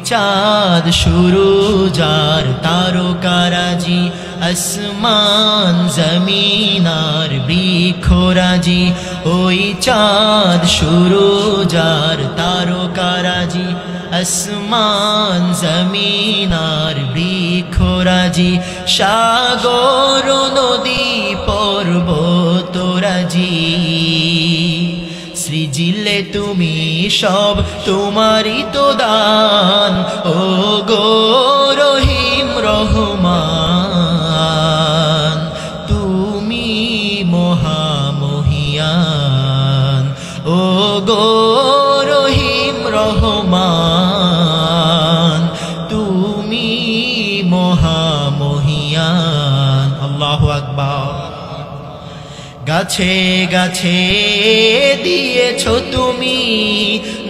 চাঁদ সুরুজ আর তারকারাজি আসমান জমিন আর বৃক্ষরাজি ওই চাঁদ সুরুজ আর তারকারাজি আসমান জমিন আর বৃক্ষরাজি সাগর নদী পর্বতরাজি সৃজিলে তুমি সব তোমারই তো দান ও গো রহিম রহমান তুমি মহামহিয়ান ও গো রহিম রহমান তুমি মহামহিয়ান আল্লাহু আকবার গাছে গাছে দিয়েছো তুমি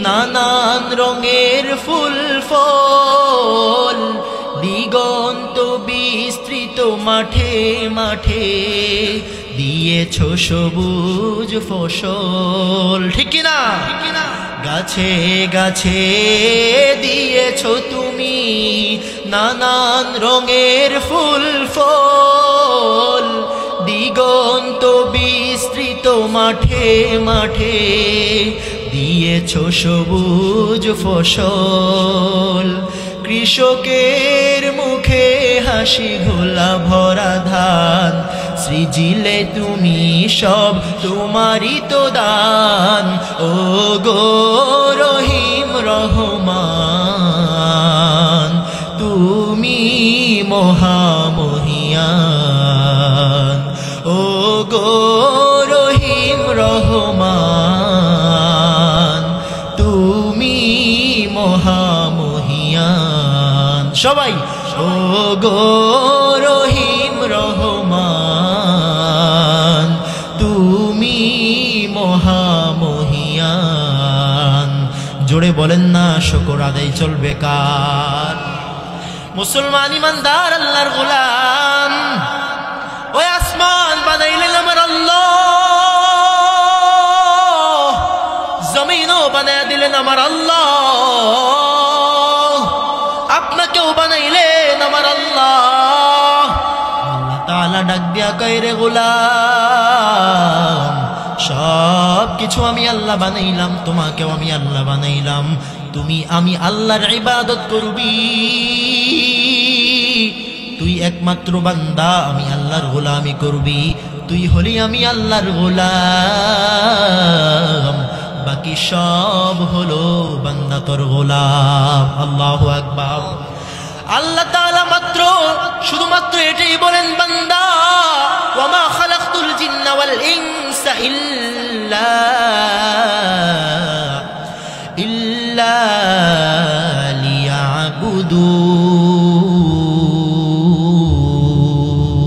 নানান রঙের ফুল ফল দিগন্ত বিস্তৃত মাঠে মাঠে দিয়েছো সবুজ ফসল ঠিক না গাছে গাছে দিয়েছো তুমি নানান রঙের ফুল ফল দিগন্ত বিস্তৃত মাঠে মাঠে দিয়েছো সবুজ ফসল কৃষকের মুখে হাসি ঘোলা ভরা ধান সৃজিলে তুমি সব তোমারই তো দান ও গো রহিম রহমান তুমি মহামহিয়ান ও গো রহিম রহমান তুমি মহামহিয়ান সবাই ও গো রহিম রহমান তুমি মহামহিয়ান জোরে বলেন না শুকর আদায় চলবে কার মুসলমান ইমানদার আল্লাহর গোলাম ওই আসমান বানাইলেন আমার আল্লাহ জমিনও বানায় দিলেন আমার আল্লাহ আপনাকেও বানাইলেন আমার আল্লাহ আল্লাহ তাআলা ডাক দিয়া কয় রে গোলাম সব কিছু আমি আল্লাহ বানাইলাম তোমাকেও আমি আল্লাহ বানাইলাম তুমি আমি আল্লাহর ইবাদত করবি তুই একমাত্র বান্দা আমি আল্লাহর গোলামি করবি তুই হলি আমি আল্লাহর গোলাম বাকি সব হলো বান্দা তোর গোলাম আল্লাহু আকবার আল্লাহ তাআলা মাত্র শুধুমাত্র এটাই বলেন বান্দা ওয়ামা খালাকতুল জিন্না ওয়াল ইনসা ইল্লা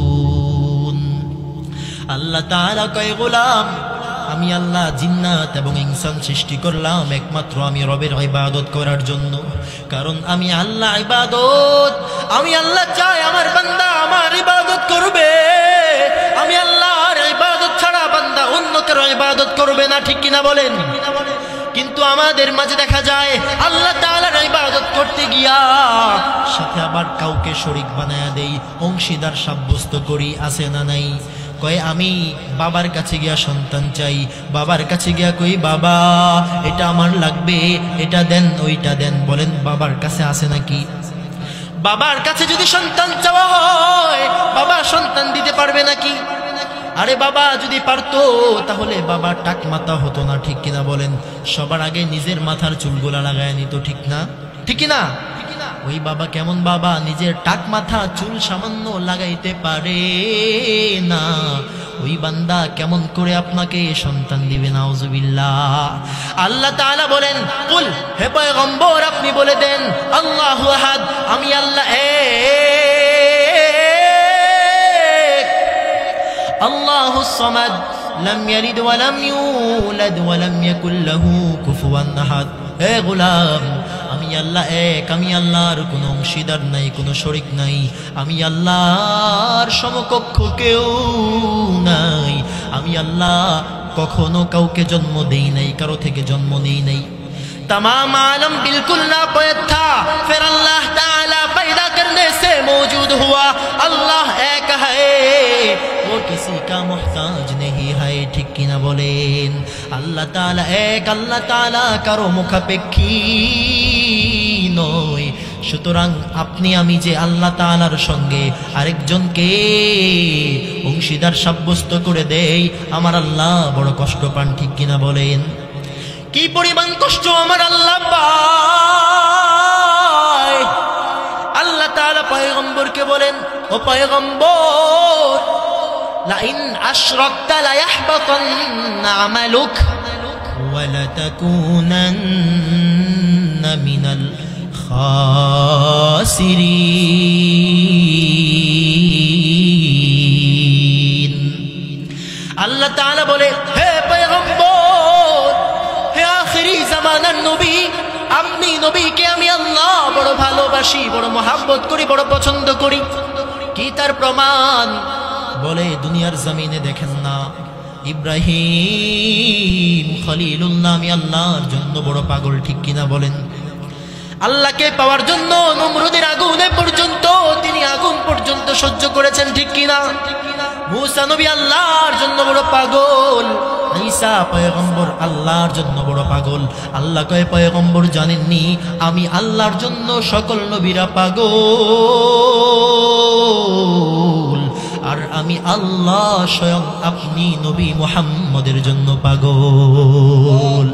লিয়াবুদুন আল্লাহ তাআলা কয় গোলাম আমি আল্লাহ জিন্নাত এবং ইনসান সৃষ্টি করলাম একমাত্র আমি রবের ইবাদত করার জন্য কারণ আমি আল্লাহ ইবাদত আমি আল্লাহ চাই আমার বান্দা আমার ইবাদত করবে আমি আল্লাহর ইবাদত ছাড়া বান্দা অন্য কারো ইবাদত করবে না ঠিক কিনা বলেন কিন্তু আমাদের মাঝে দেখা যায় আল্লাহ তাআলার ইবাদত করতে গিয়া সাথে আবার কাউকে শরীক বানায়া দেই অংশীদার সাব্যস্ত করি আছে না নাই কয় আমি বাবার কাছে গিয়া সন্তান চাই বাবার কাছে গিয়া কই বাবা এটা আমার লাগবে এটা দেন ওইটা দেন বলেন বাবার কাছে আছে নাকি বাবার কাছে যদি সন্তান চাওয়া হয় বাবা সন্তান দিতে পারবে নাকি আরে বাবা যদি পারতো তাহলে বাবা টাক মাথা হতো না ঠিক কিনা বলেন সবার আগে নিজের মাথার চুলগুলা লাগায় নিত ঠিক না ঠিক কিনা ওই বাবা কেমন বাবা নিজের টাক মাথা চুল সামান্য লাগাইতে পারে না ওই বান্দা কেমন করে আপনাকে সন্তান দিবে নাউজুবিল্লাহ আল্লাহ তাআলা বলেন কুল হে পয়গম্বর আপনি বলে দেন আল্লাহু আহাদ আমি আল্লাহ এক আল্লাহুস সামাদ লাম ইয়ালিদ ওয়া লাম ইউলাদ ওয়া লাম ইয়াকুল লাহু কুফুয়ান আহাদ হে গোলাম আমি আল্লাহ এক আমি আল্লাহর কোনো অংশীদার নাই কোনো শরীক নাই আমি আল্লাহর সমকক্ষ কেউ নাই আমি আল্লাহ কখনো কাউকে জন্ম দেই নাই কারো থেকে জন্ম নেই নাই तमाम आलम बिल्कुल ना पयत था फिर का मोहताज नहीं है, ठीक किना बोलेन। আল্লাহ তাআলা এক, আল্লাহ তাআলা কারো মুখাপেক্ষী নয়। সুতরাং আপনি আমি যে আল্লাহ তাআলার সঙ্গে আরেকজনকে অংশীদার সাব্যস্ত করে দেই, আমার আল্লাহ বড় কষ্ট পান, ঠিক কিনা বলেন। কি পরিমাণ কষ্ট আমার আল্লাহ পায়। আল্লাহ তাআলা পয়গম্বরকে বলেন, ও পয়গম্বর, লাইন আশরাকতা লায়াহবাতান্না আমালুক ওয়া লাতাকুনান্না মিনাল খাসিরিন। আল্লাহ তাআলা বলে, হে পয়গম্বর, হে আখিরি জামানার নবী, আপনি নবীকে আমি আল্লাহ বড় ভালোবাসি, বড় মহব্বত করি, বড় পছন্দ করি। কি তার প্রমাণ? বলে, দুনিয়ার জমিনে দেখেন না ইব্রাহিম খলিলুল্লাহ আমি আল্লাহর জন্য বড় পাগল, ঠিক কিনা বলেন। আল্লাহকে পাওয়ার জন্য নমরুদের আগুনে পর্যন্ত তিনি আগুন পর্যন্ত সহ্য করেছেন, ঠিক কিনা। মুসা নবী আল্লাহর জন্য বড় পাগল, ঈসা পয়গম্বর আল্লাহর জন্য বড় পাগল। আল্লাহ কয়, পয়গম্বর জানেননি আমি আল্লাহর জন্য সকল নবীরা পাগল, আর আমি আল্লাহ স্বয়ং আপনি নবী মুহাম্মদের জন্য পাগল।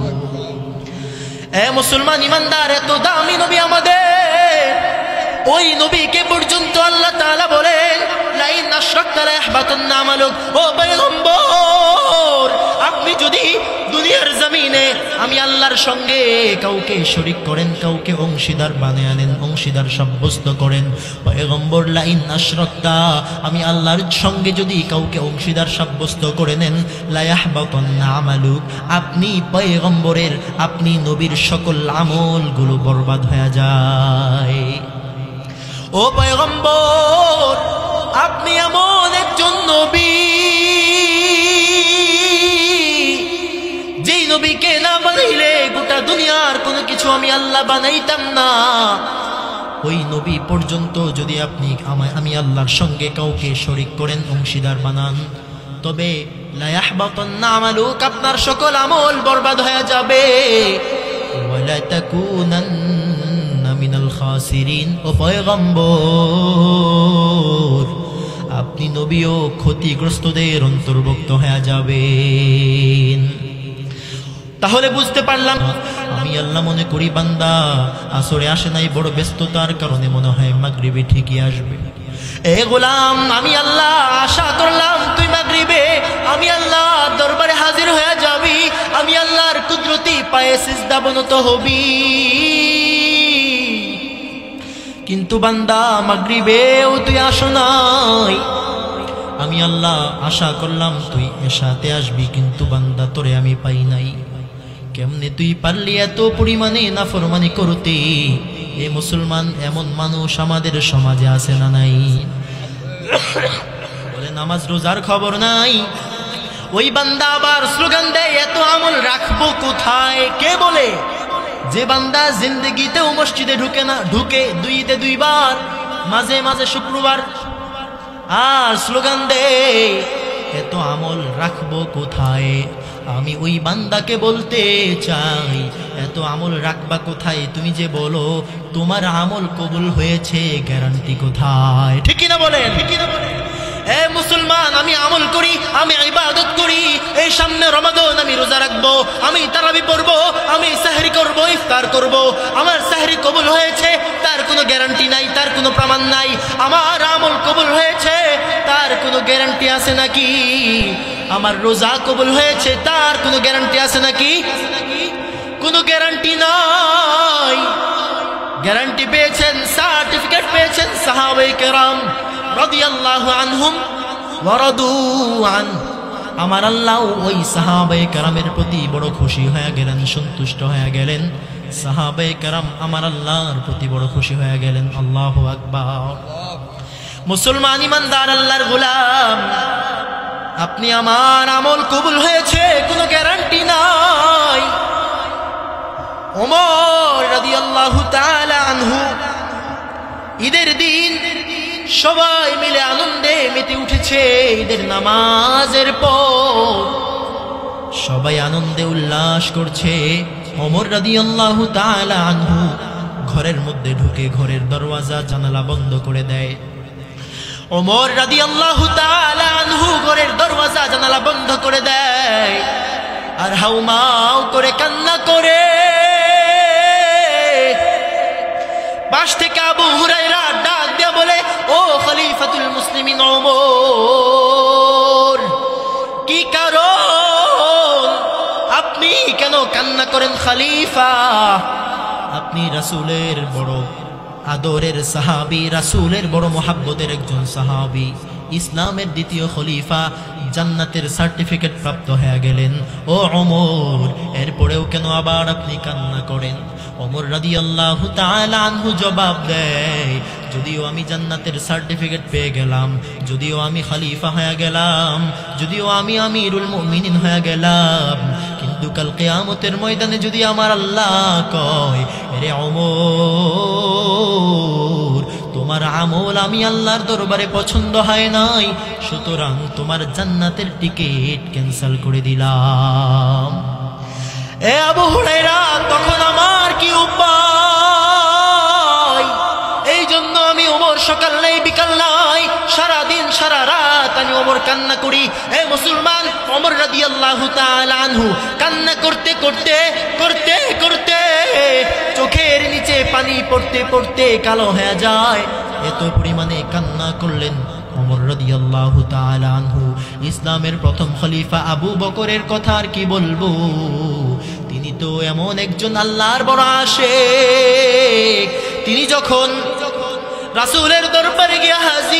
এ মুসলমান ইমানদার, এত দামি নবী আমাদের, ওই নবীকে পর্যন্ত আল্লাহ তাআলা বলেন, লাইন আশরাকতা লায়াহবাতান্না আমালুক। ও পয়গম্বর, আপনি যদি দুনিয়ার জমিনে আমি আল্লাহর সঙ্গে কাউকে শরীক করেন, কাউকে অংশীদার বানিয়ে আনেন, অংশীদার সাব্যস্ত করেন, পয়গম্বর লাইন আশরাকতা, আমি আল্লাহর সঙ্গে যদি কাউকে অংশীদার সাব্যস্ত করে নেন, লায়াহবাতান্না আমালুক, আপনি পয়গম্বরের, আপনি নবীর সকল আমলগুলো বরবাদ হয়ে যায়। ও পয়গম্বর, আপনি এমন একজন নবী, যেই নবীকে না বানাইলে গোটা দুনিয়ার কোনো কিছু আমি আল্লাহ বানাইতাম না। ওই নবী পর্যন্ত যদি আপনি আমি আল্লাহর সঙ্গে কাউকে শরীক করেন, অংশীদার বানান, তবে লা ইয়াহবাতান্না আমালুক, আপনার সকল আমল বরবাদ হয়ে যাবে। ওয়ালা তাকুনান্না মিনাল খাসিরিন। ও পয়গম্বর, আপনি নবীও ক্ষতিগ্রস্তদের অন্তর্ভুক্ত হয়ে যাবেন। তাহলে বুঝতে পারলাম, আমি আল্লাহ মনে করি বান্দা আসরে আসে নাই, বড় ব্যস্ততার কারণে মনে হয় মাগরিবে ঠিকই আসবে। এ গোলাম, আমি আল্লাহ আশা করলাম তুই মাগরিবে আমি আল্লাহ দরবারে হাজির হয়ে যাবি, আমি আল্লাহর কুদরতি পায়ে সিজদা বনত হবি। কিন্তু বান্দা মাগরিবেও তুই আসো নাই। আমি আল্লাহ আশা করলাম তুই এশাতে আসবি, কিন্তু বান্দা তোরে আমি পাই নাই। কেমনে তুই পারলি এত পরিমাণে নাফরমানি করতে? এ মুসলমান, এমন মানুষ আমাদের সমাজে আছে না নাই? বলে নামাজ রোজার খবর নাই, ওই বান্দা আবার স্লোগান দেয়, এত আমল রাখবো কোথায়? কে বলে? যে বান্দা জিন্দগিতেও মসজিদে ঢুকে না, ঢুকে দুইতে দুইবার, মাঝে মাঝে শুক্রবার, আর স্লোগান দেয় এত আমল রাখবো কোথায়? আমি ওই বান্দাকে বলতে চাই, এত আমল রাখবা কোথায়? তুমি যে বলো তোমার আমল কবুল হয়েছে, গ্যারান্টি কোথায়? ঠিক না বলেন? এ মুসলমান, আমি আমল করি, আমি ইবাদত করি, এই সামনে রমাদান আমি রোজা রাখবো, আমি তারাবি পড়বো, আমি সাহরি করবো, ইফতার করবো, আমার সাহরি কবুল হয়েছে তার কোনো গ্যারান্টি নাই, তার কোনো প্রমাণ নাই। আমার আমল কবুল হয়েছে তার কোনো গ্যারান্টি আছে নাকি? আমার রোজা কবুল হয়েছে তার কোনো গ্যারান্টি আছে নাকি? কোনো গ্যারান্টি নাই। গ্যারান্টি পেয়েছেন, সার্টিফিকেট পেয়েছেন সাহাবায়ে কেরাম রাদিয়াল্লাহু আনহুম ওয়া রাদু আন। আমার আল্লাহ ওই সাহাবায়ে কেরামের প্রতি বড় খুশি হয়ে গেলেন, সন্তুষ্ট হয়ে গেলেন। সাহাবায়ে কেরাম আমার আল্লাহর প্রতি বড় খুশি হয়ে গেলেন। আল্লাহু আকবার। মুসলমান ইমানদার আল্লাহর গোলাম, আপনি আমার আমল কবুল হয়েছে কোনো গ্যারান্টি নাই। ওমর রাদিয়াল্লাহু তাআলা আনহু ঈদের দিন সবাই মিলে আনন্দে মেতে উঠেছে ঈদের নামাজের পর। সবাই আনন্দে উল্লাস করছে। ওমর রাদিয়াল্লাহু তাআলা আনহু ঘরের মধ্যে ঢুকে ঘরের দরওয়াজা জানালা বন্ধ করে দেয়। ওমর রাদিয়াল্লাহু তাআলা আনহু ঘরের দরওয়াজা জানালা বন্ধ করে দেয় আর হাউমাউ করে কান্না করে। পাশ থেকে আবু হুরায়রা ডাক দিয়ে বলে, ও খলিফাতুল মুসলিমিন ওমর, কি কারণ? আপনি কেন কান্না করেন খলিফা? আপনি রাসূলের বড় আদরের সাহাবী, রাসূলের বড় মুহাব্বতের একজন সাহাবী, ইসলামের দ্বিতীয় খলিফা, জান্নাতের সার্টিফিকেট প্রাপ্ত হয়ে গেলেন ও ওমর, এরপরেও কেন আবার আপনি কান্না করেন? ওমর রাদিয়াল্লাহু তাআলা আনহু জবাব দেয়, যদিও আমি জান্নাতের সার্টিফিকেট পেয়ে গেলাম, যদিও আমি খলিফা হয়ে গেলাম, যদিও আমি আমিরুল মুমিনিন হয়ে গেলাম, কিন্তু কাল কিয়ামতের ময়দানে যদি আমার আল্লাহ কয়, রে ওমর, তোমার আমল আমি আল্লাহর দরবারে পছন্দ হয় নাই, সুতরাং তোমার জান্নাতের টিকিট ক্যান্সেল করে দিলাম। এ আবু হুরায়রা, তখন আমার কি উপায়? এই জন্য আমি ওমর সকাল নাই বিকাল নাই, সারা দিন সারা রাত আমি ওমর কান্না করি। এ মুসলমান, ওমর রাদিয়াল্লাহু তাআলা আনহু কান্না করতে করতে করতে করতে চোখের নিচে পানি পড়তে পড়তে কালো হয়ে যায়। এত পরিমাণে কান্না করলেন ওমর রাদিয়াল্লাহু তাআলা আনহু। ইসলামের প্রথম খলিফা আবু বকরের কথা আর কি বলবো? তিনি তো এমন একজন আল্লাহর বড় আশিক। তিনি যখন রাসূলের দরবারে গিয়ে হাজির,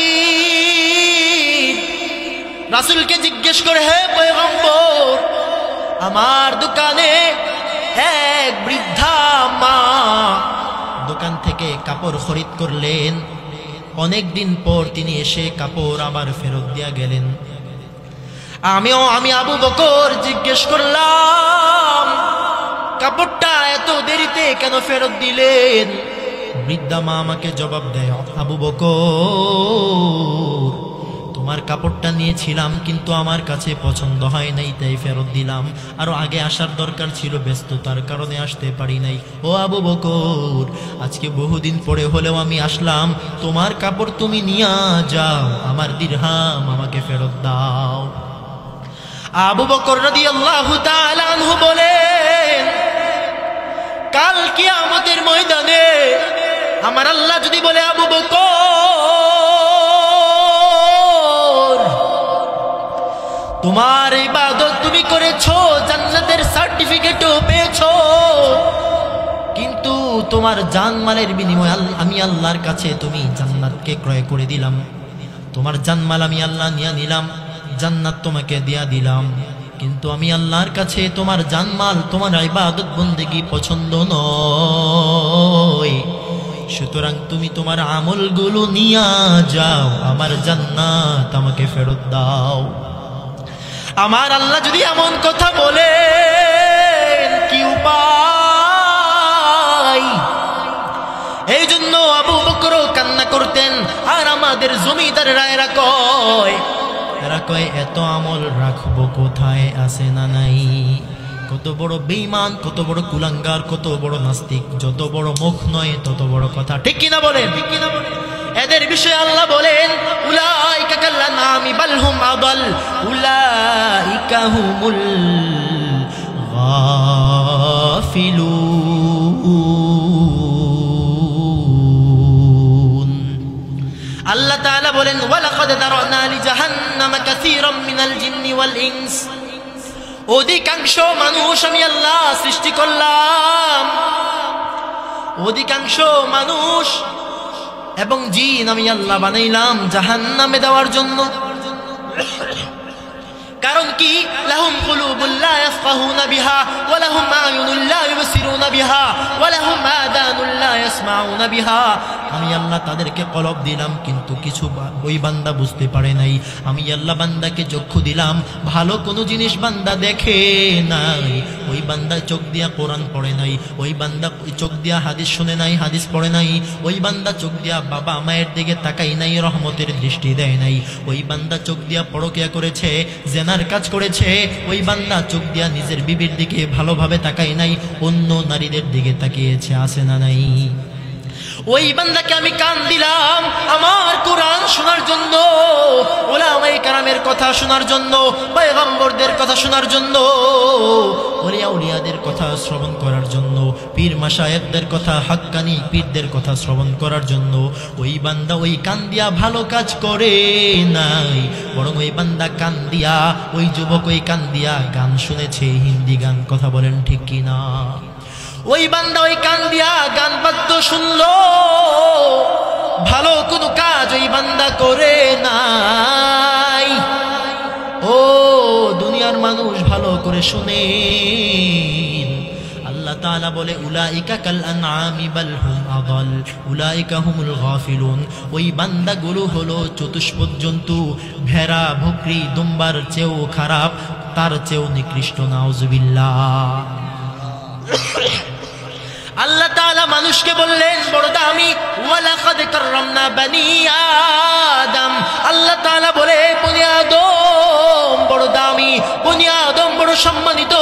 রাসূলকে জিজ্ঞেস করে, হে পয়গম্বর, আমার দোকানে এক বৃদ্ধা মা দোকান থেকে কাপড় খরিদ করলেন, অনেক দিন পর তিনি এসে কাপড় আবার ফেরত দিয়া গেলেন। আমি আবু বকর জিজ্ঞেস করলাম, কাপড়টা এত দেরিতে কেন ফেরত দিলেন? বৃদ্ধা মা আমাকে জবাব দেয়, আবু বকর, তোমার কাপড়টা নিয়েছিলাম কিন্তু আমার কাছে পছন্দ হয় নাই, তাই ফেরত দিলাম। আরো আগে আসার দরকার ছিল, ব্যস্ততার কারণে আসতে পারি নাই। ও আবু বকর, আজকে বহুদিন পরে হলেও আমি আসলাম, তোমার কাপড় তুমি নিয়ে যাও, আমার দিরহাম আমাকে ফেরত দাও। আবু বকর রাদিয়াল্লাহু তাআলা আনহু বলেন, কাল কিয়ামতের ময়দানে আমার আল্লাহ যদি বলে, আবু বকর, তোমার ইবাদত তুমি করেছো, জান্নাতের সার্টিফিকেটও পেয়েছো, কিন্তু তোমার জানমালের বিনিময়ে আমি আল্লাহর কাছে তুমি জান্নাতকে ক্রয় করে দিলাম, তোমার জানমাল আমি আল্লাহ নিয়ে নিলাম, জান্নাত তোমাকে দিয়া দিলাম, কিন্তু আমি আল্লাহর কাছে তোমার জানমাল, তোমার ইবাদত বন্দেগী পছন্দ নয়, সুতরাং তুমি তোমার আমলগুলো নিয়ে যাও, আমার জান্নাত আমাকে ফেরত দাও। আমার আল্লাহ যদি এমন কথা বলে, কি উপায়? এই জন্য আবু বকর কান্না করতেন। আর আমাদের জমিদাররা এরা কয় এত আমল রাখবো কোথায়, আছে না নাই? কত বড় বেঈমান, কত বড় কুলাঙ্গার, কত বড় নাস্তিক, যত বড় মুখ নয় তত বড় কথা। ঠিক কিনা বলেন? ঠিক কিনা বলেন? এদের বিষয়ে আল্লাহ বলেন, উলাইকা কাল্লানামি বাল হুম আদাল উলাইকা হুমুল গাফিলুন। আল্লাহ তাআলা বলেন, ওয়ালাকাদ দারানা লিজাহান্নামা কাসীরাম মিনাল জিন্নি ওয়াল ইনস, অধিকাংশ মানুষ আমি আল্লাহ সৃষ্টি করলাম, অধিকাংশ মানুষ এবং জিন আমি আল্লাহ বানাইলাম জাহান্নামে দেওয়ার জন্য। কারণ কি? লাহুম কুলুবুল লা ইয়াফকাহুনা বিহা ওয়া লাহুম আয়ুনুল লা ইউবসিরুনা বিহা ওয়া লাহুম আযানুল লা ইয়াসমাউনা বিহা। আমি আল্লাহ তাদেরকে কলব দিলাম, কিন্তু কিছু ওই বান্দা বুঝতে পারে নাই। আমি আল্লাহ বান্দাকে চক্ষু দিলাম, ভালো কোনো জিনিস বান্দা দেখে নাই। ওই বান্দা চোখ দিয়া কোরআন পড়ে নাই, ওই বান্দা চোখ দিয়া হাদিস শুনে নাই, হাদিস পড়ে নাই। ওই বান্দা চোখ দিয়া বাবা মায়ের দিকে তাকাই নাই, রহমতের দৃষ্টি দেয় নাই। ওই বান্দা চোখ দিয়া পরকিয়া করেছে, জেনার কাজ করেছে। ওই বান্দা চোখ দিয়া নিজের বিবির দিকে ভালোভাবে তাকাই নাই, অন্য নারীদের দিকে তাকিয়েছে, আছে না নাই? ওই বান্দাকে আমি কান দিলাম আমার কোরআন শোনার জন্য, উলামায়ে কেরামের কথা শোনার জন্য, পয়গম্বরদের কথা শোনার জন্য, ওলিয়া উলিয়াদের কথা শ্রবণ করার জন্য, পীর মাশায়েখদের কথা, হাক্কানি পীরদের কথা শ্রবণ করার জন্য। ওই বান্দা ওই কান দিয়া ভালো কাজ করে নাই, বরং ওই বান্দা কান দিয়া, ওই যুবক ওই কান দিয়া গান শুনেছে, হিন্দি গান। কথা বলেন ঠিক কিনা? ওই বান্দা ওই কান দিয়া গান বাদ্য শুনলো, ভালো কোনো কাজ ওই বান্দা করে নাই। ও দুনিয়ার মানুষ ভালো করে শুনেন, আল্লাহ তাআলা বলে উলাইকা কাল আনআমি বাল হুম আযাল উলাইকা হুমুল গাফিলুন। ওই বান্দাগুলো হলো চতুষ্পদ জন্তু, ভেড়া বকরি দুম্বার চেয়েও খারাপ, তার চেয়েও নিকৃষ্ট। নাউজুবিল্লাহ। আল্লাহ তাআলা মানুষকে বললেন বড় দামি, ওয়ালাকাদ কাররামনা বানি আদম। আল্লাহ তাআলা বলে বনি আদম বড় দামি, বনি আদম বড় সম্মানিত,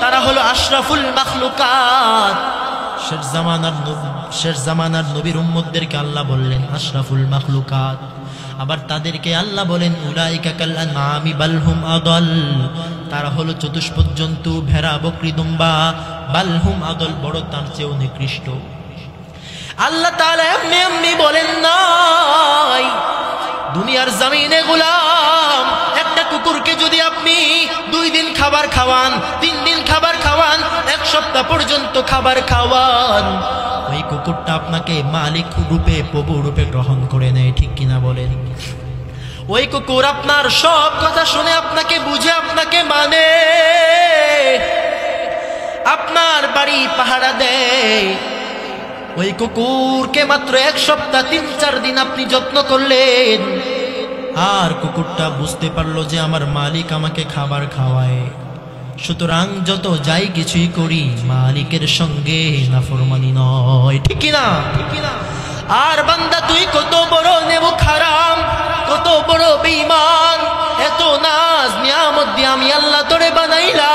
তারা হলো আশরাফুল মাখলুকাত। শেষ জামানার নবীর উম্মতদেরকে আল্লাহ বললেন আশরাফুল মাখলুকাত। আবার তাদেরকে আল্লাহ বলেন উলাইকা কাল আনআমি বাল হুম আযাল, তারা হলো চতুষ্পদ জন্তু, ভেড়া বকরি দুম্বা, বাল হুম আযাল, বড় তার চেয়েও নিকৃষ্ট। আল্লাহ তাআলা এমনি এমনি বলেন নাই। দুনিয়ার জমিনে গোলাম, একটা কুকুরকে যদি আপনি 2 দিন খাবার খাওয়ান, 3 দিন খাবার খাওয়ান, 1 সপ্তাহ পর্যন্ত খাবার খাওয়ান, ওই কুকুরটা আপনাকে মালিক রূপে, প্রভু রূপে গ্রহণ করে নেয়। ঠিক কিনা বলেন? ওই কুকুর আপনার সব কথা শুনে, আপনাকে বুঝে, আপনাকে মানে, আপনার বাড়ি পাহারা দেয়। ওই কুকুরকে মাত্র 1 সপ্তাহ 3-4 দিন আপনি যত্ন করলেন, আর কুকুরটা বুঝতে পারলো যে আমার মালিক আমাকে খাবার খাওয়ায়, সুতরাং যত যাই কিছুই করি মালিকের সঙ্গে নাফরমানি নয়। ঠিক কিনা? আর বান্দা তুই কত বড় নেবু খারাম, কত বড় বেঈমান, এত নাজ নিয়ামত দিয়ে আমি আল্লাহ তোরে বানাইলাম,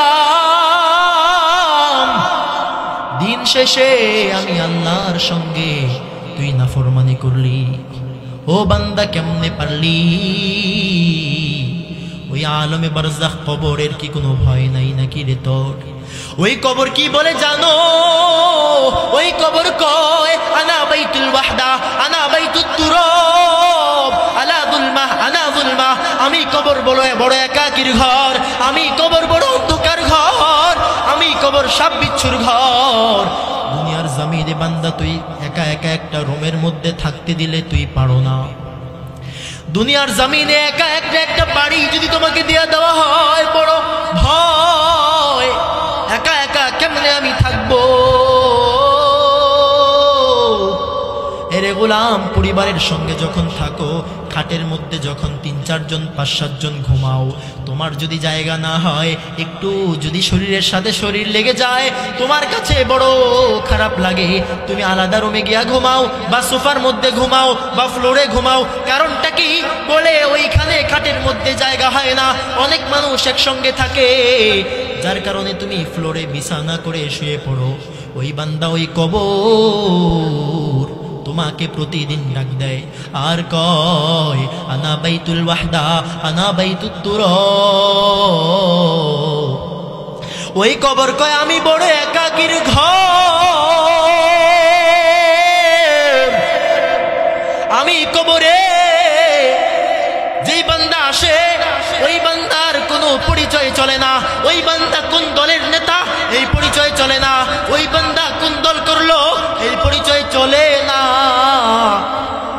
দিন শেষে আমি আল্লাহর সঙ্গে তুই নাফরমানি করলি। ও বান্দা কেমনে পারলি? ওই আলমে বারজাখ কবরের কি কোনো ভয় নাই নাকি রে তোর? ওই কবর কি বলে জানো? ওই কবর কয় আনা বাইতুল ওয়াহদা আনা বাইতুত তুরাব আলা যুলমাহ আনা যুলমাহ। আমি কবর বড় একাকির ঘর, আমি কবর বড় অন্ধকার ঘর, আমি কবর সাপ বিচ্ছুর ঘর। দুনিয়ার জমিনে বান্দা তুই একা একা একটা রুমের মধ্যে থাকতে দিলে তুই পারো না। দুনিয়ার জমিনে একা একটা বাড়ি যদি তোমাকে দিয়ে দেওয়া হয়, বড় ভয়, একা একা কেমনে আমি থাকবো? এরে গোলাম, পরিবারের সঙ্গে যখন থাকো, খাটের মধ্যে যখন 3-4 জন 5-7 জন ঘুমাও, তোমার যদি জায়গা না হয়, একটু যদি শরীরের সাথে শরীর লেগে যায়, তোমার কাছে বড় খারাপ লাগে। তুমি আলাদা রুমে গিয়া ঘুমাও, বা সোফার মধ্যে ঘুমাও, বা ফ্লোরে ঘুমাও। কারণটা কি? বলে ওইখানে খাটের মধ্যে জায়গা হয় না, অনেক মানুষ একসঙ্গে থাকে, যার কারণে তুমি ফ্লোরে বিছানা করে শুয়ে পড়ো। ওই বান্দা ওই কবর তোমাকে প্রতিদিন ডাক দেয় আর কয় আনা বাইতুল ওয়াহদা আনা বাইতুত তুরাব। ওই কবর কয় আমি বড় একাকির ঘর। আমি কবরে যেই বান্দা আসে, ওই বান্দার কোনো পরিচয় চলে না। ওই বান্দা কোন দলের নেতা এই পরিচয় চলে না, ওই বান্দা কোন দল করলো এই পরিচয় চলে না।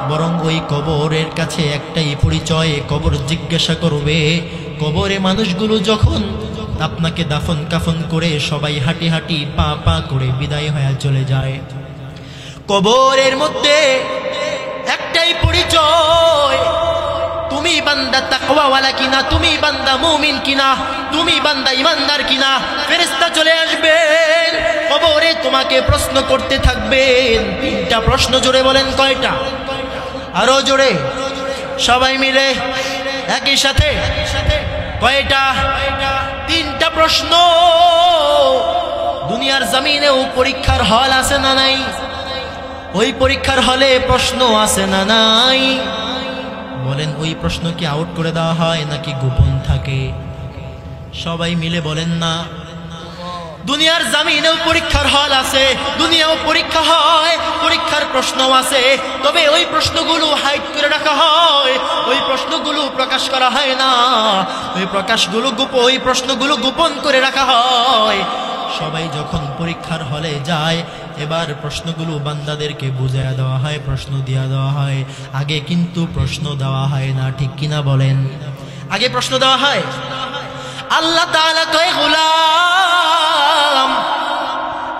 বরং ওই কবরের কাছে একটাই পরিচয়, কবর জিজ্ঞাসা করবে। কবরে মানুষগুলো যখন আপনাকে দাফন কাফন করে সবাই হাঁটি হাঁটি পা পা করে বিদায় হয়ে চলে যায়, কবরের মধ্যে পরিচয়, তুমি বান্দা তাকওয়াওয়ালা কিনা, তুমি বান্দা মুমিন কিনা, তুমি বান্দা ইমানদার কিনা। ফেরেশতা চলে আসবেন, কবরে তোমাকে প্রশ্ন করতে থাকবেন। 3টা প্রশ্ন, জোরে বলেন কয়টা? আরো জোরে, সবাই মিলে একই সাথে, কয়টা? 3টা প্রশ্ন। দুনিয়ার জমিনেও পরীক্ষার হল আছে না নাই? ওই পরীক্ষার হলে প্রশ্ন আছে না নাই? বলেন, ওই প্রশ্ন কি আউট করে দেওয়া হয় নাকি গোপন থাকে? সবাই মিলে বলেন না। দুনিয়ার জমিনেও পরীক্ষার হল আছে, দুনিয়াও পরীক্ষা হয়, পরীক্ষার প্রশ্ন আছে, তবে ওই প্রশ্নগুলো হাইড করে রাখা হয়, ওই প্রশ্নগুলো প্রকাশ করা হয় না, ওই প্রশ্নগুলো গোপন করে রাখা হয়। সবাই যখন পরীক্ষার হলে যায়, এবার প্রশ্নগুলো বান্দাদেরকে বুঝাইয়া দেওয়া হয়, প্রশ্ন দিয়া দেওয়া হয়। আগে কিন্তু প্রশ্ন দেওয়া হয় না, ঠিক কিনা বলেন? আগে প্রশ্ন দেওয়া হয়। আল্লাহ তাআলা কয়, গোলাম,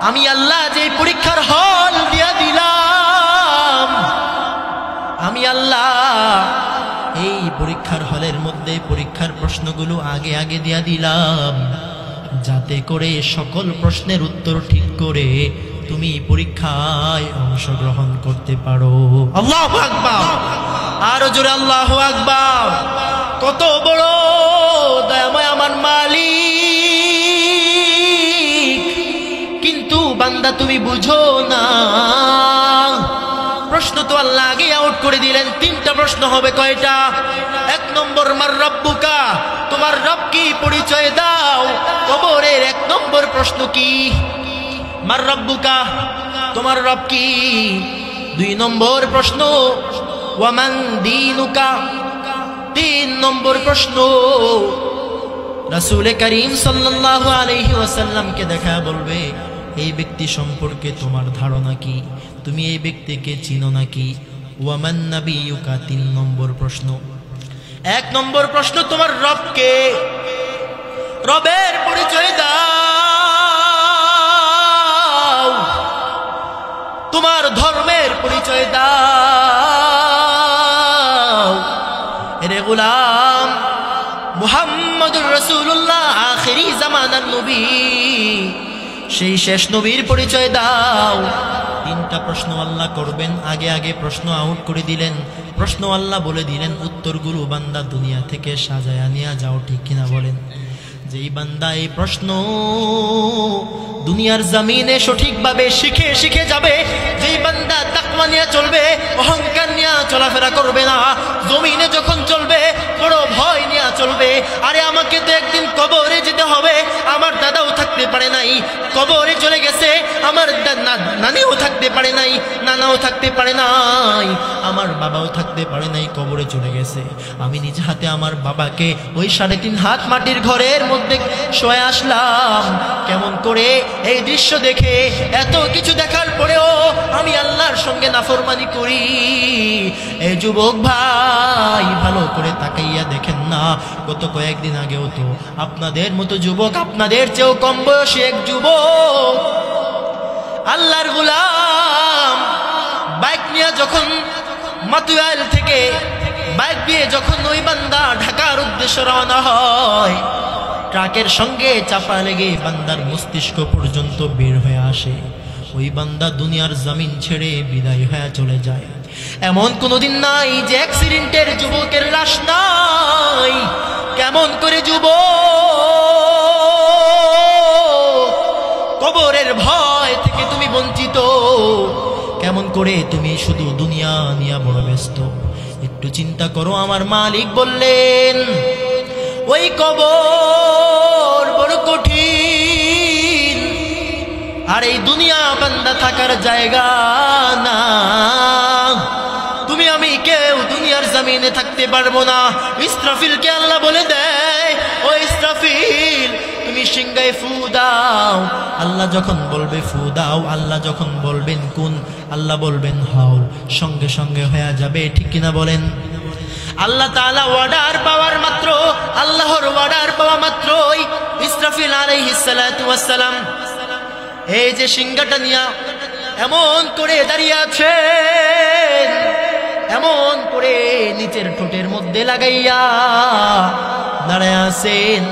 আমি আল্লাহ যে পরীক্ষার হল দিয়া দিলাম, আমি আল্লাহ এই পরীক্ষার হলের মধ্যে পরীক্ষার প্রশ্নগুলো আগে আগে দিয়া দিলাম, যাতে করে সকল প্রশ্নের উত্তর ঠিক করে তুমি পরীক্ষায় অংশগ্রহণ করতে পারো। আল্লাহু আকবার, আরো জোরে আল্লাহু আকবার। কত বড় দয়াময় আমার মালিক, কিন্তু বান্দা তুমি বুঝো না। প্রশ্ন তো আল্লাহ আগে আউট করে দিলেন। 3টা প্রশ্ন হবে, কয়টা? 1 নম্বর, মার রব্বুকা, তোমার রব কি, পরিচয় দাও। কবরের 1 নম্বর প্রশ্ন কি? মার রব্বুকা, তোমার রব কি। 2 নম্বর প্রশ্ন, ওয়ামান দীনুকা। 3 নম্বর প্রশ্ন, রাসূল করিম সাল্লাল্লাহু আলাইহি ওয়াসাল্লামকে দেখা বলবে, এই ব্যক্তি সম্পর্কে তোমার ধারণা কি, তুমি এই ব্যক্তিকে চিনো নাকি। ওয়ামান নাবিয়ুকা, 3 নম্বর প্রশ্ন। 1 নম্বর প্রশ্ন, তোমার রবকে, রবের পরিচয় দাও, তোমার ধর্মের পরিচয় দাও। এরে গোলাম, মুহাম্মদুর রাসূলুল্লাহ আখিরি জামানার নবী, সেই শেষ নবীর পরিচয় দাও। 3টা প্রশ্ন আল্লাহ করবেন, আগে আগে প্রশ্ন আউট করে দিলেন। প্রশ্ন আল্লাহ বলে দিলেন, উত্তরগুলো বান্দা দুনিয়া থেকে সাজায়া নিয়ে যাও, ঠিক কিনা বলেন? যেই বান্দা এই প্রশ্ন দুনিয়ার জমিনে সঠিকভাবে শিখে যাবে, যেই বান্দা তাকওয়া নিয়ে চলবে, অহংকার নিয়ে চলাফেরা করবে না, জমিনে যখন চলবে বড় ভয় নিয়ে চলবে। আরে আমাকে তো একদিন কবরে যেতে হবে, আমার দাদাও থাকতে পারে নাই, কবরে চলে গেছে, আমার নানিও থাকতে পারে নাই, নানাও থাকতে পারে নাই, আমার বাবাও থাকতে পারে নাই, কবরে চলে গেছে। আমি নিজ হাতে আমার বাবাকে ওই 3.5 হাত মাটির ঘরের মধ্যে শোয়ে আসলাম। কেমন করে এই দৃশ্য দেখে, এত কিছু দেখার পরেও আমি আল্লাহর সঙ্গে নাফরমানি করি। এই যুবক ভাই, ভালো করে তাকাইয়া দেখেন না, গত কয়েকদিন আগেও তো আপনাদের মতো যুবক, আপনাদের চেয়েও কম বয়সী এক যুবক, আল্লাহর গোলাম, বাইক নিয়ে যখন মাতুয়াইল থেকে বাইক দিয়ে যখন ওই বান্দা ঢাকার উদ্দেশ্যে রওনা হয়, ট্রাকের সঙ্গে চাপা লেগে বান্দার মস্তিষ্ক পর্যন্ত বের হয়ে আসে। ওই বান্দা দুনিয়ার জমিন ছেড়ে বিদায় হয়ে চলে যায়। এমন কোনোদিন নাই যে অ্যাক্সিডেন্টের যুবকের লাশ নাই। কেমন করে যুবক কবরের ভয় থেকে তুমি বঞ্চিত, কেমন করে তুমি শুধু দুনিয়া নিয়ে বড় ব্যস্ত। একটু চিন্তা করো। আমার মালিক বললেন, ওই কবর বড় কঠিন, আর এই দুনিয়া বান্দা থাকার জায়গা না। তুমি আমি কেউ দুনিয়ার জমিনে থাকতে পারবো না। ইসরাফিলকে আল্লাহ বলে দেয়, ও ইসরাফিল, তুমি সিংহায় ফু দাও। আল্লাহ যখন বলবে ফু দাও, আল্লাহ যখন বলবেন কুন, আল্লাহ বলবেন হও, সঙ্গে সঙ্গে হয়ে যাবে, ঠিক কিনা বলেন? আল্লাহ তাআলা অর্ডার পাওয়ার মাত্র, আল্লাহর অর্ডার পাওয়া মাত্রই ইসরাফিল আলাইহিস সালাতু ওয়াস সালাম এই যে সিংহাটা নিয়া এমন করে দাঁড়িয়ে আছেন, এমন নিচের ঠোঁটের মধ্যে লাগাইয়া দাঁড়ায় আছেন।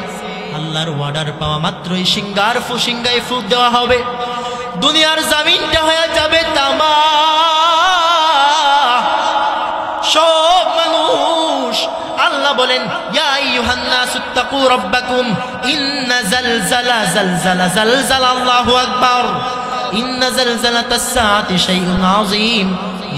আল্লাহর ওয়ার্ডার পাওয়া মাত্রই সিঙ্গার ফুসিঙ্গায় ফুক দেওয়া হবে, দুনিয়ার জামিনটা হয়ে যাবে তামা। সব মানুষ আল্লাহ বলেন ইয়া আইয়ুহান নাসু তাকু রাব্বাকুম ইন্না জালজালা জালজালা জালজালা আল্লাহু আকবার ইন্না জালজালাতাস সাআতি শাইউন আযীম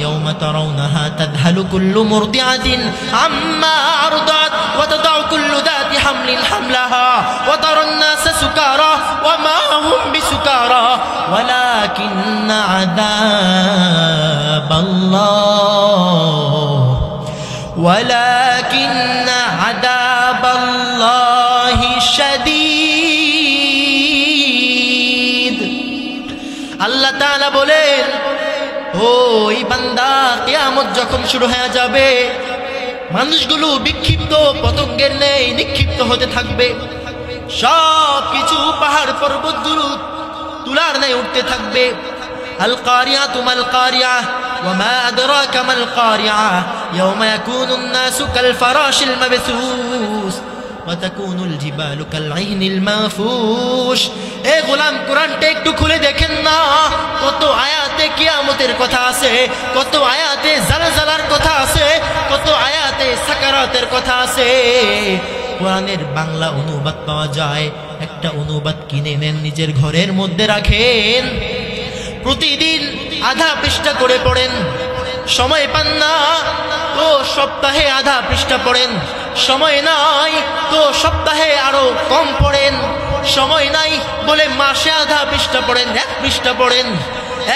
ইয়াওমা তারাউনাহা তাযহালু কুল্লু মুরদিআতিন আম্মা আরদাত ওয়া তাদাউ কুল্লু যাতি হামলিন হামলাহা ওয়া তারান নাসা সুকারা ওয়া মা হুম বিসুকারা ওয়ালাকিন্না আযাবাল্লাহ ولكن عذاب الله شديد। আল্লাহ তাআলা বলেন ওই বান্দা কিয়ামত যখন শুরু হয়ে যাবে মানুষগুলো বিক্ষিপ্ত পতঙ্গের ন্যায় নিক্ষিপ্ত হতে থাকবে, সব কিছু পাহাড় পর্বতগুলো তুলার ন্যায় উঠতে থাকবে। আল কারিয়াতু মাল কারিয়া ওয়া মা আদরাকা মাল কারিয়া ইয়াওমা ইয়াকুনুন নাসু কাল ফারাশিল মাবসুস ওয়া তাকুনুল জিবালু কাল আইনিল মাফুশ। এ গোলাম কোরআনটা একটু খুলে দেখেন না, কত আয়াতে কিয়ামতের কথা আছে, কত আয়াতে জালজালার কথা আছে, কত আয়াতে সাকারাতের কথা আছে। কোরআনের বাংলা অনুবাদ পাওয়া যায়, একটা অনুবাদ কিনে নেন, নিজের ঘরের মধ্যে রাখেন, প্রতিদিন আধা পৃষ্ঠা করে পড়েন। সময় পান না তো সপ্তাহে আধা পৃষ্ঠা পড়েন, সময় নাই তো সপ্তাহে আরো কম পড়েন, সময় নাই বলে মাসে আধা পৃষ্ঠা পড়েন, এক পৃষ্ঠা পড়েন।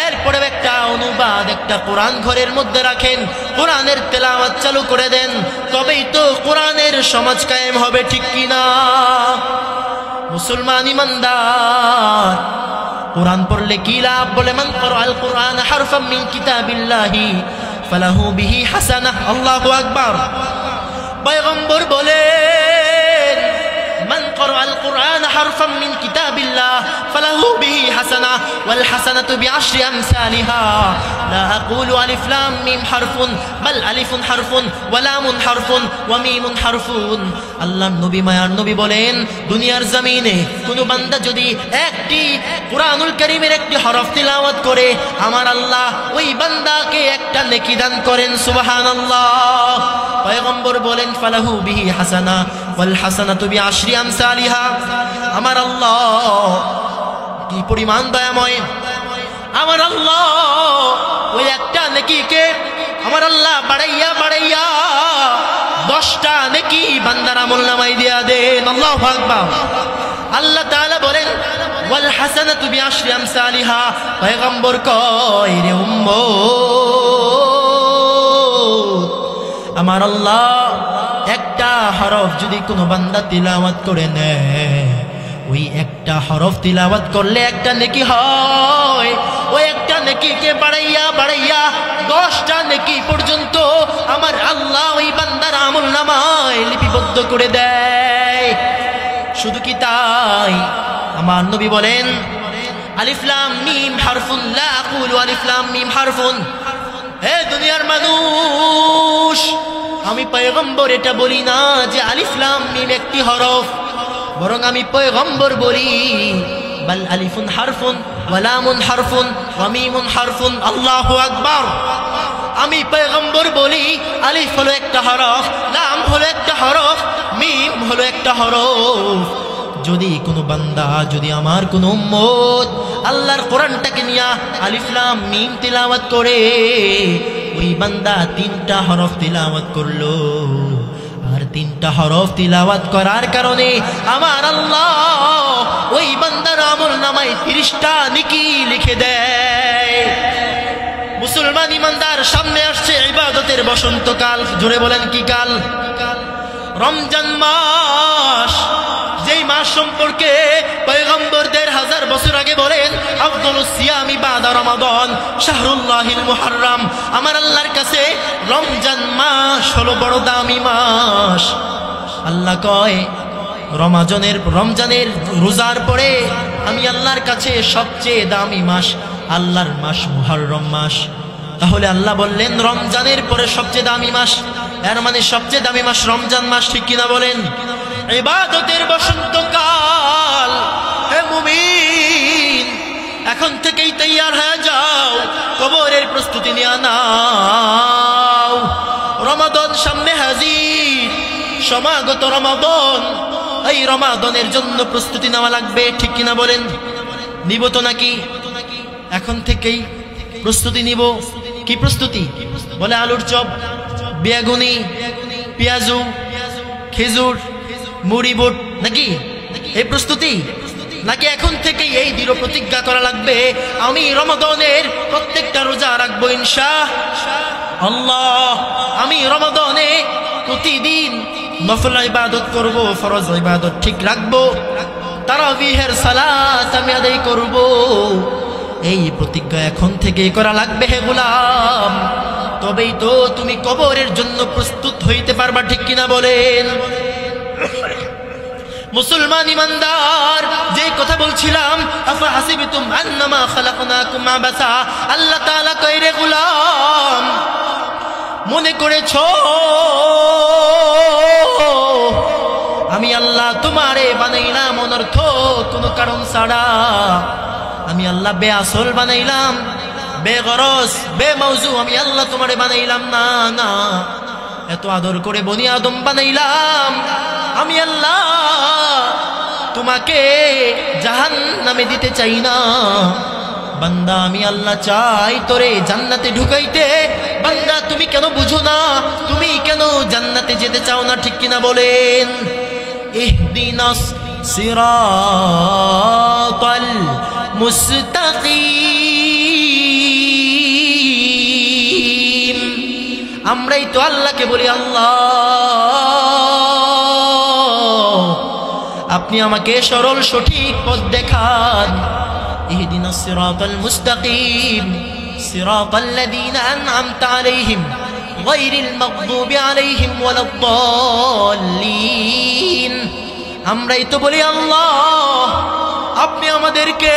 এরপরে একটা অনুবাদ একটা কোরআন ঘরের মধ্যে রাখেন, কোরআনের তেলাওয়াত চালু করে দেন, তবেই তো কোরআনের সমাজ কায়েম হবে, ঠিক কিনা? মুসলমান ইমানদার, কোরআন পড়লে কি লাভ? বলে মান ক্বারাআল কুরআন হারফাম মিন কিতাবিল্লাহি ফালাহু বিহি হাসানাহ। আল্লাহু আকবার। পয়গম্বর বলেন মান ক্বারাআল কুরআন হারফাম মিন কিতাবিল্লাহ ফালাহু বিহি হাসানাহ ওয়াল হাসানাতু বিআশরি আমসালিহা লা আকুলু আলিফ লাম মিম হারফুন বাল আলিফুন হারফুন ওয়া লামুন হারফুন ওয়া মিমুন হারফুন। আল্লাহর নবী মায়ার নবী বলেন দুনিয়ার জমিনে কোনো বান্দা যদি একটি কুরআনুল কারীমের একটি হরফ তিলাওয়াত করে আমার আল্লাহ ওই বান্দাকে একটা নেকি দান করেন। সুবহানাল্লাহ। পয়গম্বর বলেন ফালাহু বিহি হাসানাহ ওয়াল হাসানাতু বিআশরি আমসালিহা। আমার আল্লাহ কি পরিমাণ দয়াময়, আমার আল্লাহ ওই একটা নেকিকে আমার আল্লাহ বাড়াইয়া বাড়াইয়া 10টা নেকি বান্দার আমলনামায় দিয়া দেন। আল্লাহু আকবার। আল্লাহ তাআলা বলেন ওয়াল হাসানাতু বিআশরি আমসালিহা। পয়গম্বর কয় রে উম্মত, আমার আল্লাহ একটা হরফ যদি কোনো বান্দা তিলাওয়াত করে নেয়, ওই একটা হরফ তিলাওয়াত করলে একটা নেকি হয়, ওই একটা নেকিকে বাড়াইয়া বাড়াইয়া 10টা নেকি পর্যন্ত আমার আল্লাহ ওই বান্দার আমলনামায় লিপিবদ্ধ করে দেয়। শুধু কি তাই? আমার নবী বলেন আলিফ লাম মিম হারফুন লা আকুলু আলিফ লাম মিম হারফুন। হে দুনিয়ার মানুষ, আমি পয়গম্বর এটা বলি না যে আলিফ লাম মিম একটি হরফ, বরং আমি পয়গম্বর বলি বাল আলিফুন হারফুন ওয়া লামুন হারফুন ওয়া মিমুন হারফুন। আল্লাহু আকবার। আমি পয়গম্বর বলি আলিফ হলো একটা হরফ, লাম হলো একটা হরফ, মিম হলো একটা হরফ। যদি কোনো বান্দা, যদি আমার কোনো উম্মত আল্লাহর কোরআনটাকে নিয়ে আলিফ লাম মিম তিলাওয়াত করে, ওই বান্দা 3টা হরফ তিলাওয়াত করলো, আর 3টা হরফ তিলাওয়াত করার কারণে আমার আল্লাহ ওই বান্দার আমলনামায় 30টা নেকি লিখে দেয়। মুসলমান ইমানদার, সামনে আসছে ইবাদতের বসন্তকাল। জোরে বলেন কি কাল? রমজান মাস, যেই মাস সম্পর্কে পয়গম্বর 1000 বছর আগে বলেন আফদালুস সিয়ামি বাদা রমাদান শাহরুল্লাহিল মুহাররম। আমার আল্লাহর কাছে রমজান মাস হলো বড় দামি মাস। আল্লাহ কয় রমজানের রোজার পরে আমি আল্লাহর কাছে সবচেয়ে দামি মাস আল্লাহর মাস মুহররম মাস। তাহলে আল্লাহ বললেন রমজানের পরে সবচেয়ে দামি মাস এর মানে সবচেয়ে দামি মাস রমজান মাস, ঠিক কিনা বলেন? ইবাদতের বসন্তকাল। হে মুমিন, এখন থেকেই তৈয়ার হয়ে যাও, কবরের প্রস্তুতি নিয়ে নাও। রমাদান সামনে হাজির, সমাগত রমাদান। এই রমাদানের জন্য প্রস্তুতি নেওয়া লাগবে, ঠিক কিনা বলেন? নিব তো নাকি? এখন থেকেই প্রস্তুতি নিব। কি প্রস্তুতি? বলে আলুর চপ, বেগুনি, পেঁয়াজু, খেজুর, মুড়ি, বুট, নাকি এই প্রস্তুতি? নাকি এখন থেকে এই দৃঢ় প্রতিজ্ঞা করা লাগবে, আমি রমাদানের প্রত্যেকটা রোজা রাখবো ইনশাআল্লাহ, আমি রমাদানে প্রতিদিন নফল ইবাদত করব, ফরজ ইবাদত ঠিক রাখবো, তারাবিহের সালাত আমি আদায় করব। এই প্রতিজ্ঞা এখন থেকে করা লাগবে হে গোলাম, তবেই তো তুমি কবরের জন্য প্রস্তুত হইতে পারবা, ঠিক কিনা বলেন? মুসলমান ইমানদার, যে কথা বলছিলাম, আফা হাসিবতুম আন্নামা খালাকনাকুম আবাসা, আল্লাহ তাআলা কয় রে গোলাম, মনে করেছো আমি আল্লাহ তোমারে বানাইলাম অনর্থ কোনো কারণ ছাড়া? আমি আল্লাহ বেআসল বানাইলাম, বেগরজ, বেমৌজু আমি আল্লাহ তোমারে বানাইলাম না। না, এত আদর করে বনি আদম বানাইলাম আমি আল্লাহ, তোমাকে জাহান্নামে দিতে চাই না। বান্দা, আমি আল্লাহ চাই তোরে জান্নাতে ঢুকাইতে। বান্দা, তুমি কেন বুঝো না? তুমি কেন জান্নাতে যেতে চাও না, ঠিক কিনা বলেন? ইহদিনাস সিরাতাল মুস্তাকিম। আমরাই তো আল্লাহকে বলি, আল্লাহ আপনি আমাকে সরল সঠিক পথ দেখান। ইহদিনাস সিরাতাল মুস্তাকিম সিরাতাল লাযীনা আন'আমতা আলাইহিম গায়রিল মাগদুবি আলাইহিম ওয়ালাদ-দাল্লিন। আমরাই তো বলি, আল্লাহ আপনি আমাদেরকে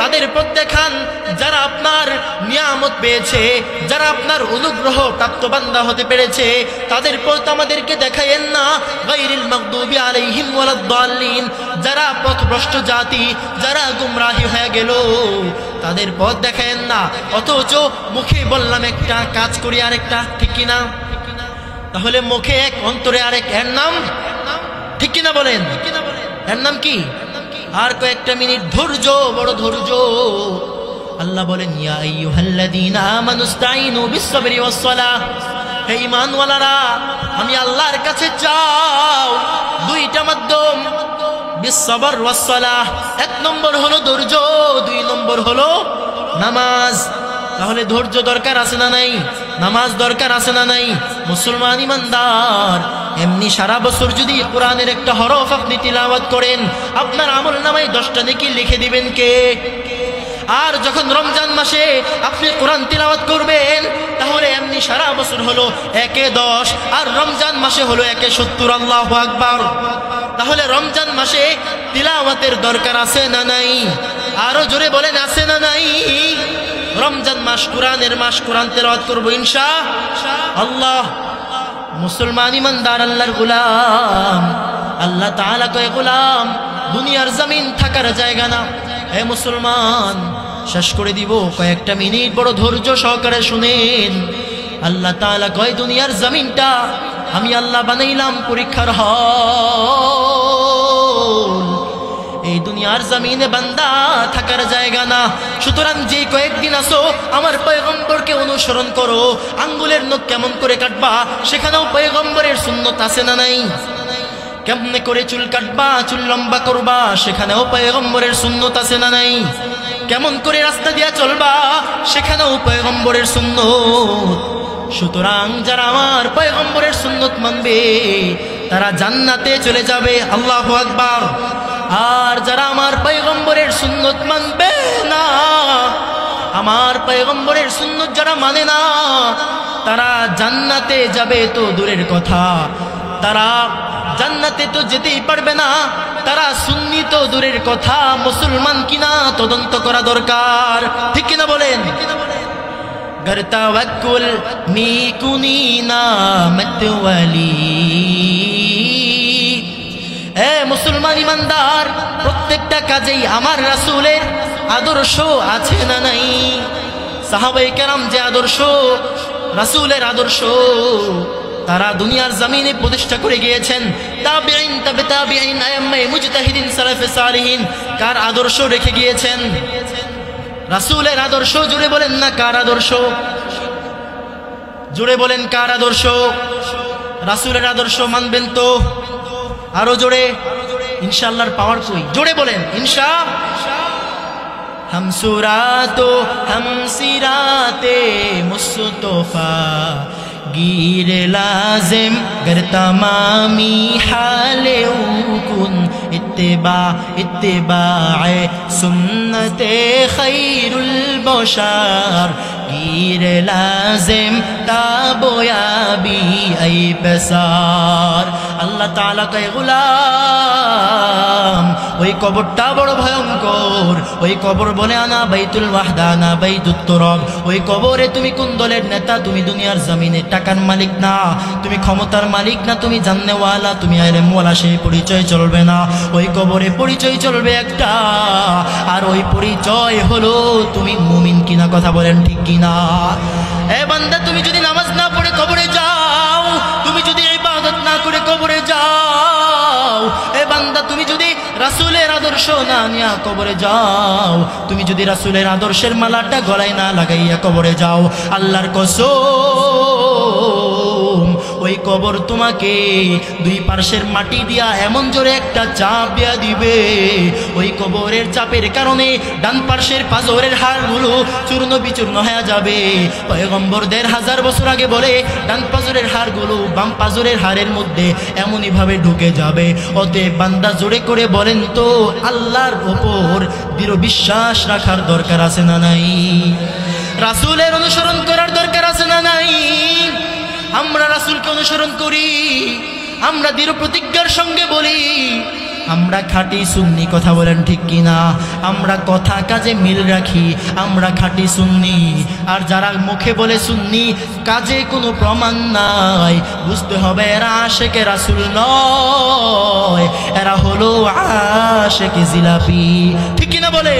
তাদের পথ দেখান যারা আপনার নিয়ামত পেয়েছে, যারা আপনার অনুগ্রহ প্রাপ্ত বান্দা হতে পেরেছে, তাদের পথ আমাদেরকে দেখায়েন না। গায়রিল মাগদুবি আলাইহিম ওয়ালাদ-দাল্লিন, যারা পথভ্রষ্ট জাতি, যারা গুমরাহি হয়ে গেল, তাদের পথ দেখায়েন না। অথচ মুখে বললাম একটা, কাজ করি আরেকটা, ঠিক কিনা? তাহলে মুখে এক, অন্তরে আরেক, এর নাম ঠিক কিনা বলেন? এর নাম কি? আর কয়েকটা মিনিট ধৈর্য, বড় ধৈর্য। আল্লাহ বলেন, ইয়া আইয়ুহাল্লাযীনা আমানুস্তাঈনু বিস-সাবরি ওয়াস-সালাহ। হে ঈমানওয়ালারা, আমি আল্লাহর কাছে চাও দুইটা মাধ্যম, বিস-সাবর ওয়াস-সালাহ। এক নম্বর হলো ধৈর্য, দুই নম্বর হলো নামাজ। তাহলে ধৈর্য দরকার আছে না নাই? নামাজ দরকার আছে না নাই? মুসলমান ইমানদার, এমনি সারা বছর যদি কোরআনের একটা হরফ আপনি তিলাওয়াত করেন, আপনার আমল নামায় 10টা নেকি লিখে দিবেন কে? আর যখন রমজান মাসে আপনি কোরআন তিলাওয়াত করবেন, তাহলে এমনি সারা বছর হলো 1-10, আর রমজান মাসে হলো 1-70। আল্লাহু আকবার। তাহলে রমজান মাসে তিলাওয়াতের দরকার আছে না নাই? আরো জোরে বলেন, আছে না নাই? রমজান মাস কোরআনের মাস, কোরআন তিলাওয়াত করব ইনশাআল্লাহ। মুসলমান ইমানদার, আল্লাহর গোলাম, আল্লাহ তাআলা কয়, গোলাম দুনিয়ার জমিন থাকার জায়গা না। হে মুসলমান, শেষ করে দিব, কয়েকটা মিনিট বড় ধৈর্য সহকারে শুনেন। আল্লাহ তাআলা কয়, দুনিয়ার জমিনটা আমি আল্লাহ বানাইলাম পরীক্ষার হল। এই দুনিয়ার জমিনে বান্দা থাকার জায়গা না। সুতরাং যে কয়েকদিন আসো আমার পয়গম্বরকে অনুসরণ করো। আঙ্গুলের নখ কেমন করে কাটবা, সেখানেও পয়গম্বরের সুন্নত আছে না নাই? কেমনে করে চুল কাটবা, চুল লম্বা করবা, সেখানেও পয়গম্বরের সুন্নত আছে না নাই? কেমন করে রাস্তা দিয়া চলবা, সেখানেও পয়গম্বরের সুন্নত। সুতরাং যারা আমার পয়গম্বরের সুন্নত মানবে, তারা জান্নাতে চলে যাবে। আল্লাহু আকবার। আর যারা আমার পয়গম্বরের সুন্নত মানবে না, আমার পয়গম্বরের সুন্নত যারা মানে না, তারা জান্নাতে যাবে তো দূরের কথা, তারা জান্নাতে তো যেতেই পারবে না। তারা সুন্নি তো দূরের কথা, মুসলমান কিনা তদন্ত করা দরকার, ঠিক কিনা বলেন? गर तवक्कुल मीकुनी नामत वली। এ মুসলমান ইমানদার, প্রত্যেকটা কাজেই আমার রাসূলের আদর্শ আছে না নাই? সাহাবায়ে কেরাম যে আদর্শ, রাসূলের আদর্শ তারা দুনিয়ার জমিনে প্রতিষ্ঠা করে গিয়েছেন। তাবিঈন, তাবে তাবিঈন, আইম্মায়ে মুজতাহিদিন, সালাফে সালিহিন কার আদর্শ রেখে গিয়েছেন? রাসূলের আদর্শ। জুড়ে বলেন না কার আদর্শ? জুড়ে বলেন কার আদর্শ? রাসূলের আদর্শ মানবেন তো? আরো জোরে ইনশাআল্লাহর পাওয়ার কই? জোরে বলেন ইনশা। हम सुरातो हम सिराते मुस्तफा गिर लाजिम गर तमामी हाले उकुन इत्तिबा इत्तिबाए सुन्नते खैरुल बशार गिर लाजिम ताबोयाबी ऐ बसार। अल्लाह ताला के गुलाम, ওই কবরটা বড় ভয়ঙ্কর। ওই কবর বলে আনা বাইতুল ওয়াহদা না বাইতুত তুরাব। ওই কবরে তুমি কোন দলের নেতা? তুমি দুনিয়ার জমিনে টাকার মালিক না, তুমি ক্ষমতার মালিক না, তুমি জান্নেওয়ালা, তুমি আলেমওয়ালা, সেই পরিচয় চলবে না। ওই কবরে পরিচয় চলবে একটা, আর ওই পরিচয় হলো তুমি মুমিন কিনা। কথা বলেন ঠিক কিনা? এ বান্দা, তুমি যদি নামাজ না পড়ে কবরে যাও, তুমি যদি ইবাদত না করে কবরে যাও, এ বান্দা তুমি যদি রাসূলের আদর্শ না নিয়া কবরে যাও, তুমি যদি রাসূলের আদর্শের মালাটা গলায় না লাগাইয়া কবরে যাও, আল্লাহর কসম ওই কবর তোমাকে দুই পার্শ্বের মাটি দিয়া এমন জোরে একটা চাপ দিয়া দিবে, ওই কবরের চাপের কারণে ডান পার্শ্বের পাঁজরের হাড়গুলো চূর্ণ বিচূর্ণ হয়ে যাবে। পয়গম্বর ১৫০০ বছর আগে বলে ডান পাঁজরের হাড়গুলো বাম পাঁজরের হাড়ের মধ্যে এমনই ভাবে ঢুকে যাবে। অতএব বান্দা জোরে করে বলেন তো, আল্লাহর ওপর দৃঢ় বিশ্বাস রাখার দরকার আছে না নাই? রাসূলের অনুসরণ করার দরকার আছে না নাই? আমরা রাসূলকে অনুসরণ করি, আমরা দৃঢ় প্রতিজ্ঞার সঙ্গে বলি আমরা খাঁটি সুন্নি। কথা বলেন ঠিক কিনা? আমরা কথা কাজে মিল রাখি, আমরা খাঁটি সুন্নি। আর যারা মুখে বলে সুন্নি, কাজে কোনো প্রমাণ নাই, বুঝতে হবে এরা আশেকে রাসূল নয়, এরা হলো আশেকে জিলাপি। ঠিক কিনা বলে?